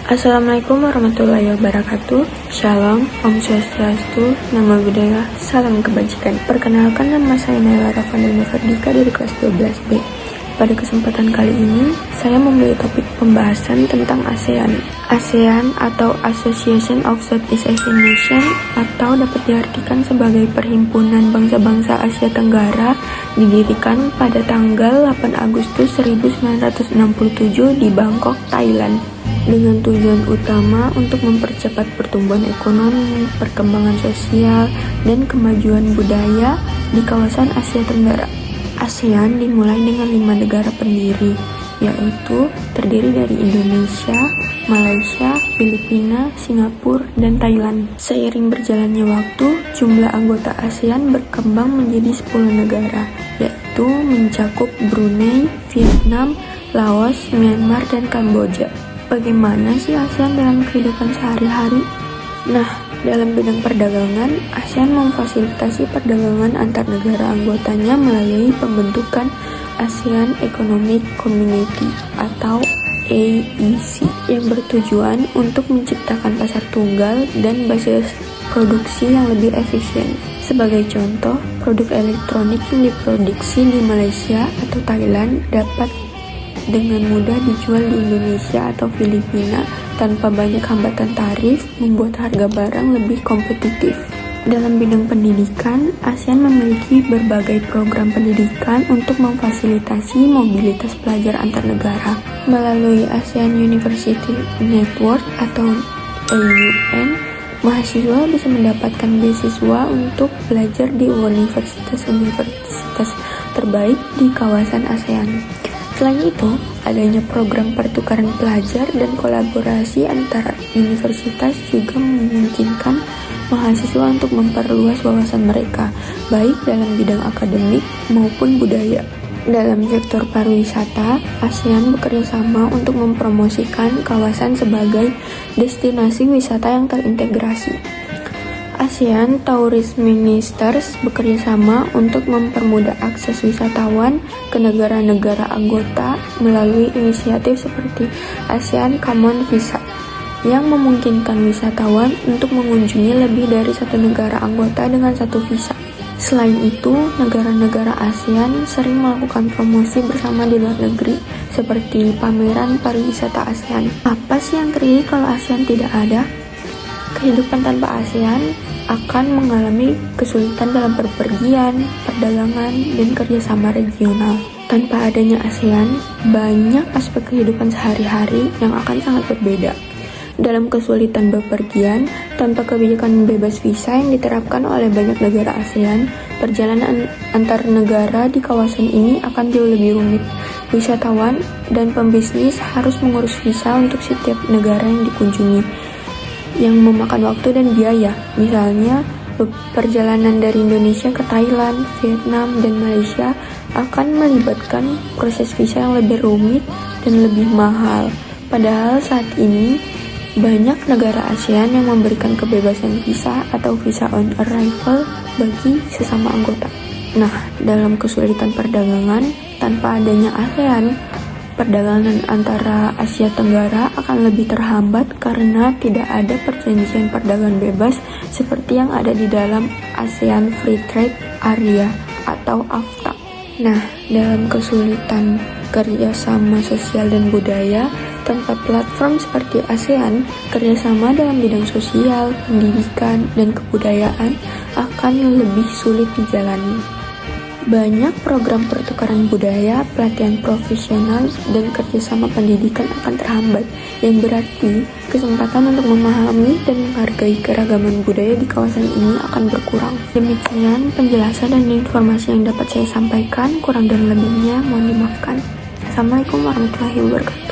Assalamualaikum warahmatullahi wabarakatuh. Shalom, Om Swastiastu, Namo Buddhaya, Salam Kebajikan. Perkenalkan, nama saya Naila Rafandina Fardika dari kelas 12B. Pada kesempatan kali ini, saya memilih topik pembahasan tentang ASEAN. ASEAN atau Association of Southeast Asian Nations atau dapat diartikan sebagai Perhimpunan Bangsa-Bangsa Asia Tenggara, didirikan pada tanggal 8 Agustus 1967 di Bangkok, Thailand, dengan tujuan utama untuk mempercepat pertumbuhan ekonomi, perkembangan sosial, dan kemajuan budaya di kawasan Asia Tenggara. ASEAN dimulai dengan 5 negara pendiri, yaitu terdiri dari Indonesia, Malaysia, Filipina, Singapura, dan Thailand. Seiring berjalannya waktu, jumlah anggota ASEAN berkembang menjadi 10 negara, yaitu mencakup Brunei, Vietnam, Laos, Myanmar, dan Kamboja. Bagaimana sih ASEAN dalam kehidupan sehari-hari? Nah, dalam bidang perdagangan, ASEAN memfasilitasi perdagangan antar negara anggotanya melalui pembentukan ASEAN Economic Community atau AEC yang bertujuan untuk menciptakan pasar tunggal dan basis produksi yang lebih efisien. Sebagai contoh, produk elektronik yang diproduksi di Malaysia atau Thailand dapat dengan mudah dijual di Indonesia atau Filipina tanpa banyak hambatan tarif, membuat harga barang lebih kompetitif. Dalam bidang pendidikan, ASEAN memiliki berbagai program pendidikan untuk memfasilitasi mobilitas pelajar antar negara. Melalui ASEAN University Network atau AUN, mahasiswa bisa mendapatkan beasiswa untuk belajar di universitas-universitas terbaik di kawasan ASEAN. Selain itu, adanya program pertukaran pelajar dan kolaborasi antara universitas juga memungkinkan mahasiswa untuk memperluas wawasan mereka, baik dalam bidang akademik maupun budaya. Dalam sektor pariwisata, ASEAN bekerjasama untuk mempromosikan kawasan sebagai destinasi wisata yang terintegrasi. ASEAN Tourism Ministers bekerjasama untuk mempermudah akses wisatawan ke negara-negara anggota melalui inisiatif seperti ASEAN Common Visa yang memungkinkan wisatawan untuk mengunjungi lebih dari satu negara anggota dengan satu visa. Selain itu, negara-negara ASEAN sering melakukan promosi bersama di luar negeri seperti pameran pariwisata ASEAN. Apa sih yang terjadi kalau ASEAN tidak ada? Kehidupan tanpa ASEAN akan mengalami kesulitan dalam bepergian, perdagangan, dan kerjasama regional. Tanpa adanya ASEAN, banyak aspek kehidupan sehari-hari yang akan sangat berbeda. Dalam kesulitan bepergian, tanpa kebijakan bebas visa yang diterapkan oleh banyak negara ASEAN, perjalanan antar negara di kawasan ini akan jauh lebih rumit. Wisatawan dan pembisnis harus mengurus visa untuk setiap negara yang dikunjungi, yang memakan waktu dan biaya. Misalnya, perjalanan dari Indonesia ke Thailand, Vietnam, dan Malaysia akan melibatkan proses visa yang lebih rumit dan lebih mahal. Padahal saat ini, banyak negara ASEAN yang memberikan kebebasan visa atau visa on arrival bagi sesama anggota. Nah, dalam kesulitan perdagangan, tanpa adanya ASEAN, perdagangan antara Asia Tenggara akan lebih terhambat karena tidak ada perjanjian perdagangan bebas seperti yang ada di dalam ASEAN Free Trade Area atau AFTA. Nah, dalam kesulitan kerjasama sosial dan budaya, tanpa platform seperti ASEAN, kerjasama dalam bidang sosial, pendidikan, dan kebudayaan akan lebih sulit dijalani. Banyak program pertukaran budaya, pelatihan profesional, dan kerjasama pendidikan akan terhambat, yang berarti kesempatan untuk memahami dan menghargai keragaman budaya di kawasan ini akan berkurang. Demikian penjelasan dan informasi yang dapat saya sampaikan, kurang dan lebihnya mohon dimaafkan. Assalamualaikum warahmatullahi wabarakatuh.